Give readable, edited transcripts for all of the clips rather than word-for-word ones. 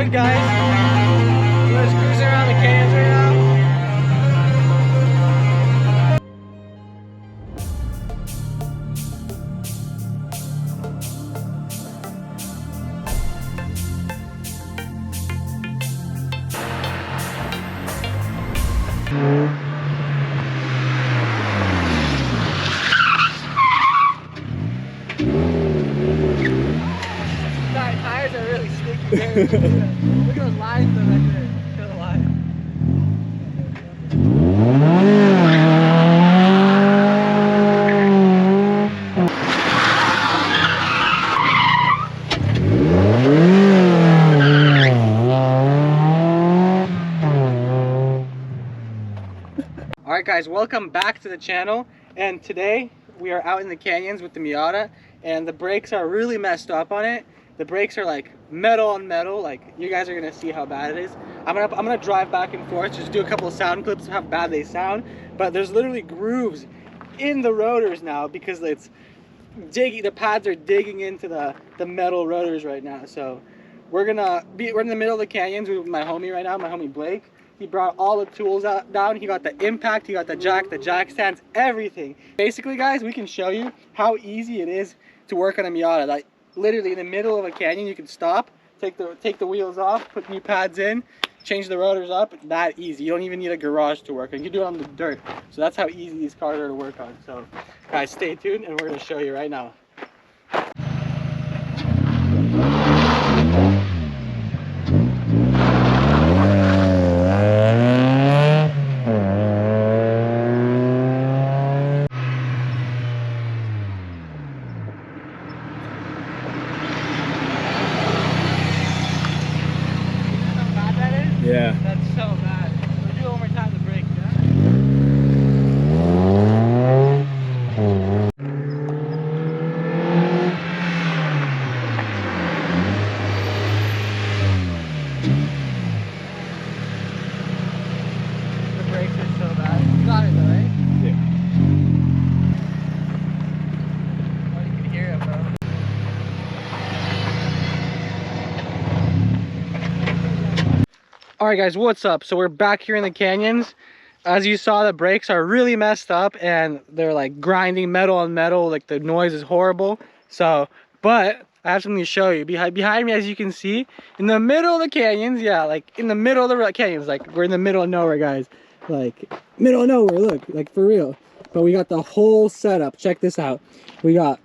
good, guys? We're just cruising around the canyons right now. Tires are really sticky there. Look at those lines though right there. Look at the line. Alright guys, welcome back to the channel, and today we are out in the canyons with the Miata, and the brakes are really messed up on it. The brakes are like metal on metal, like you guys are gonna see how bad it is. I'm gonna drive back and forth, just do a couple of sound clips of how bad they sound, but there's literally grooves in the rotors now because it's digging, the pads are digging into the metal rotors right now. So we're in the middle of the canyons with my homie right now, my homie Blake. He brought all the tools down. He got the impact, he got the jack stands, everything. Basically guys, we can show you how easy it is to work on a Miata. Like literally in the middle of a canyon, you can stop, take the wheels off, put new pads in, change the rotors up. That easy. You don't even need a garage to work on. You can do it on the dirt. So that's how easy these cars are to work on. So guys, stay tuned and we're gonna show you right now. Yeah. That's so bad. We'll do it one more time to break, yeah? The brakes are so bad. You got it though, right? Yeah. Oh, you can hear it, bro. Alright guys, what's up? So we're back here in the canyons. As you saw, the brakes are really messed up and they're like grinding metal on metal, like the noise is horrible. So, but I have something to show you. Behind me, as you can see, in the middle of the canyons, yeah, like in the middle of the canyons, like we're in the middle of nowhere, guys. Like, middle of nowhere, look, like for real. But we got the whole setup, check this out. We got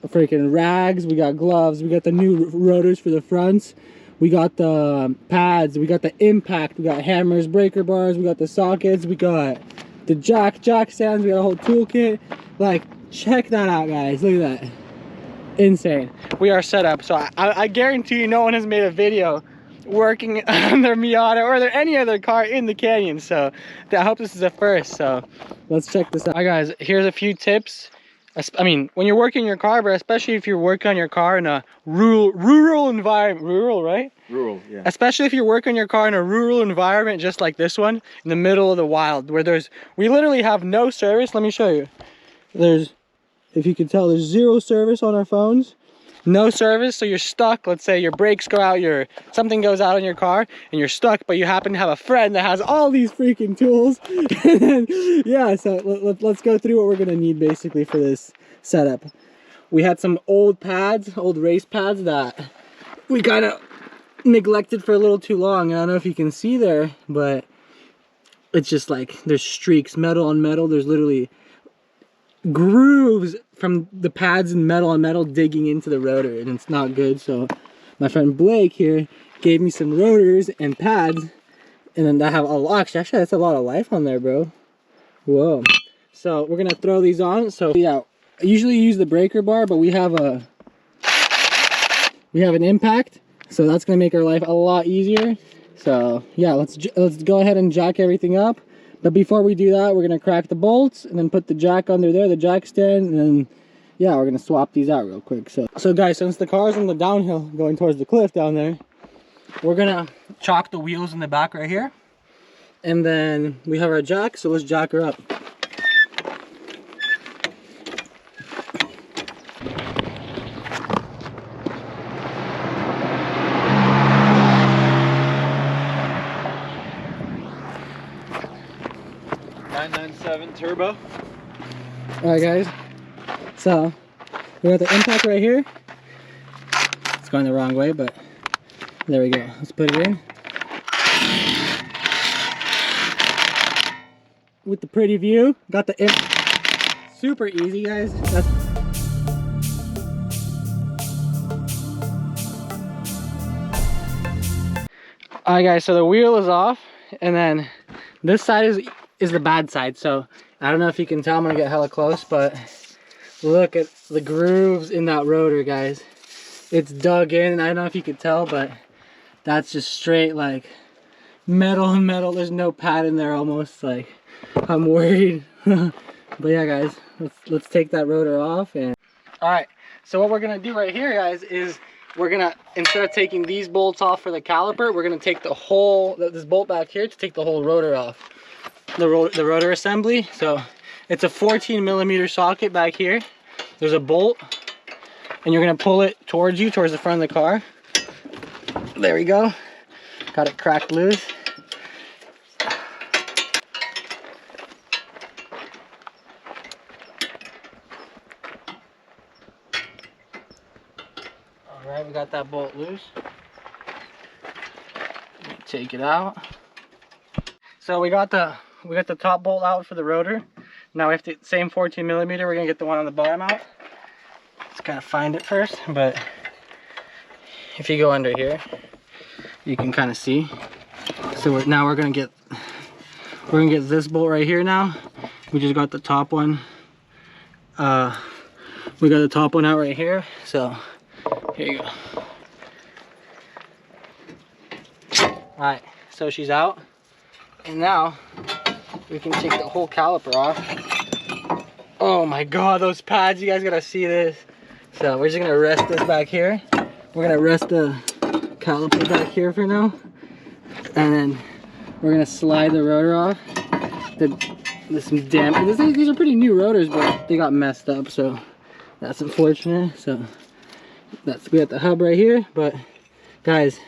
freaking rags, we got gloves, we got the new rotors for the fronts. We got the pads, we got the impact, we got hammers, breaker bars, we got the sockets, we got the jack stands, we got a whole toolkit. Like, check that out, guys. Look at that. Insane. We are set up. So I guarantee you no one has made a video working on their Miata or any other car in the canyon. So I hope this is a first. So let's check this out. All right, guys, here's a few tips. I mean, when you're working your car, but especially if you're working on your car in a rural environment, rural, right? Rural, yeah. Especially if you're working your car in a rural environment, just like this one, in the middle of the wild, where we literally have no service. Let me show you. If you can tell, there's zero service on our phones. No service, so you're stuck. Let's say your brakes go out, something goes out on your car, and you're stuck, but you happen to have a friend that has all these freaking tools. And then, yeah, so let's go through what we're gonna need basically for this setup. We had some old pads, old race pads that we kind of neglected for a little too long. I don't know if you can see there, but it's just like there's streaks, metal on metal. There's literally grooves from the pads and metal on metal digging into the rotor, and it's not good. So my friend Blake here gave me some rotors and pads, and then I have a lot. Actually, that's a lot of life on there, bro. Whoa. So we're gonna throw these on. So yeah, I usually use the breaker bar, but we have an impact, so that's gonna make our life a lot easier. So yeah, let's go ahead and jack everything up. But before we do that, we're gonna crack the bolts and then put the jack under there, the jack stand, and then yeah, we're gonna swap these out real quick. So guys, since the car's on the downhill going towards the cliff down there, we're gonna chock the wheels in the back right here. And then we have our jack, so let's jack her up. 1.7 turbo. Alright guys, so we got the impact right here. It's going the wrong way, but there we go. Let's put it in. With the pretty view, got the super easy, guys. Alright guys, so the wheel is off, and then this side is the bad side. So I don't know if you can tell, I'm gonna get hella close, but look at the grooves in that rotor, guys. It's dug in, and I don't know if you could tell, but that's just straight like metal and metal. There's no pad in there almost. Like, I'm worried. But yeah guys, let's take that rotor off. And all right, so what we're gonna do right here, guys, is we're gonna, instead of taking these bolts off for the caliper, we're gonna take the whole, this bolt back here to take the whole rotor off, the rotor assembly. So it's a 14mm socket back here. There's a bolt, and you're gonna pull it towards you, towards the front of the car. There we go. Got it cracked loose. Alright, we got that bolt loose. Take it out. So we got the top bolt out for the rotor. Now we have the same 14mm, we're gonna get the one on the bottom out. Let's kind of find it first, but if you go under here, you can kind of see. So now we're gonna get this bolt right here now. We just got the top one. We got the top one out right here. So here you go. Alright, so she's out. And now we can take the whole caliper off. Oh my god, those pads, you guys gotta see this. So we're just gonna rest this back here. We're gonna rest the caliper back here for now. And then we're gonna slide the rotor off. These are pretty new rotors, but they got messed up, so that's unfortunate. So we got the hub right here, but guys,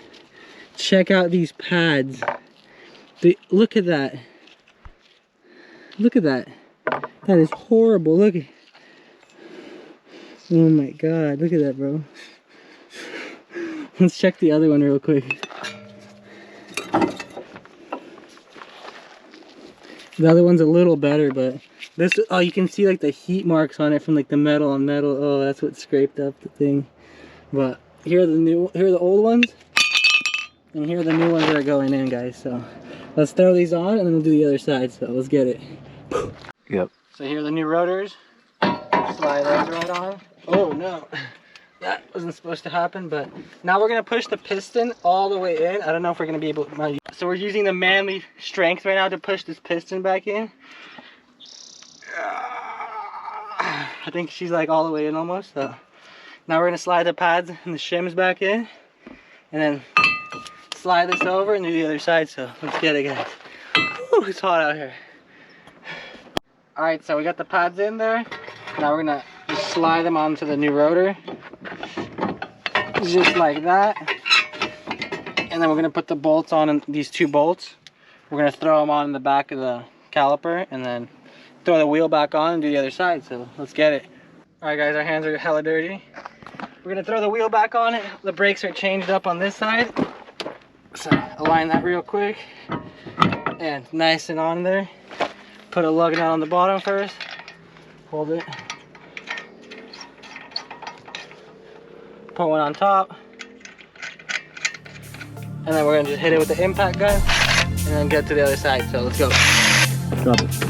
check out these pads. Look at that. Look at that. That is horrible. Look at. Oh my god, look at that, bro. Let's check the other one real quick. The other one's a little better, but this, oh, you can see like the heat marks on it from like the metal on metal. Oh, that's what scraped up the thing. But here are the old ones, and here are the new ones that are going in, guys. So let's throw these on, and then we'll do the other side. So let's get it. Yep. So here are the new rotors. Slide those right on. Oh no, that wasn't supposed to happen. But now we're gonna push the piston all the way in. I don't know if we're gonna be able to. So we're using the manly strength right now to push this piston back in. I think she's like all the way in almost. So now we're gonna slide the pads and the shims back in, and then slide this over and do the other side. So let's get it, guys. Whew, it's hot out here. All right, so we got the pads in there. Now we're gonna just slide them onto the new rotor, just like that. And then we're gonna put the bolts on, and these two bolts, we're gonna throw them on in the back of the caliper, and then throw the wheel back on and do the other side. So let's get it. All right, guys, our hands are hella dirty. We're gonna throw the wheel back on it. The brakes are changed up on this side. So align that real quick, and nice and on there. Put a lug nut on the bottom first. Hold it. Put one on top. And then we're gonna just hit it with the impact gun, and then get to the other side. So let's go. Drop it.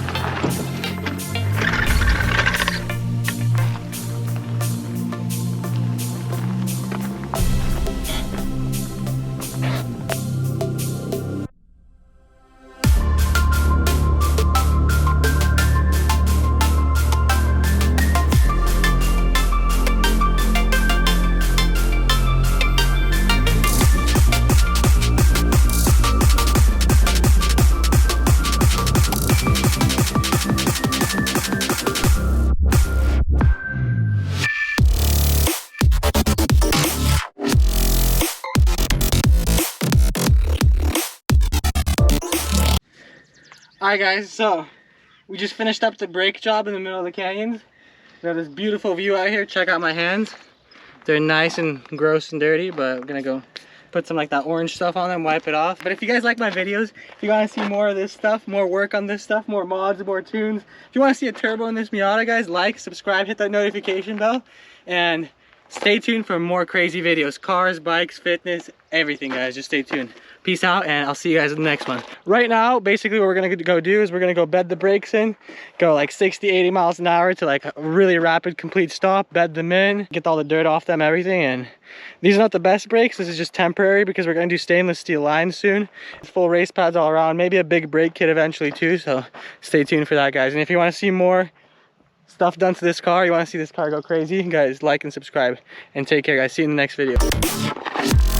Alright guys, so We just finished up the brake job in the middle of the canyons. We have this beautiful view out here. Check out my hands. They're nice and gross and dirty, but we're gonna go put some like that orange stuff on them, wipe it off. But if you guys like my videos, if you want to see more of this stuff, more work on this stuff, more mods, more tunes, if you want to see a turbo in this Miata, guys, like, subscribe, hit that notification bell, and stay tuned for more crazy videos. Cars, bikes, fitness, everything, guys. Just stay tuned. Peace out, and I'll see you guys in the next one. Right now, basically what we're gonna go do is we're gonna go bed the brakes in, go like 60, 80 miles an hour to like a really rapid complete stop, bed them in, get all the dirt off them, everything. And these are not the best brakes. This is just temporary because we're gonna do stainless steel lines soon. Full race pads all around, maybe a big brake kit eventually too. So stay tuned for that, guys. And if you wanna see more stuff done to this car, you wanna see this car go crazy, guys, like and subscribe. And take care, guys. See you in the next video.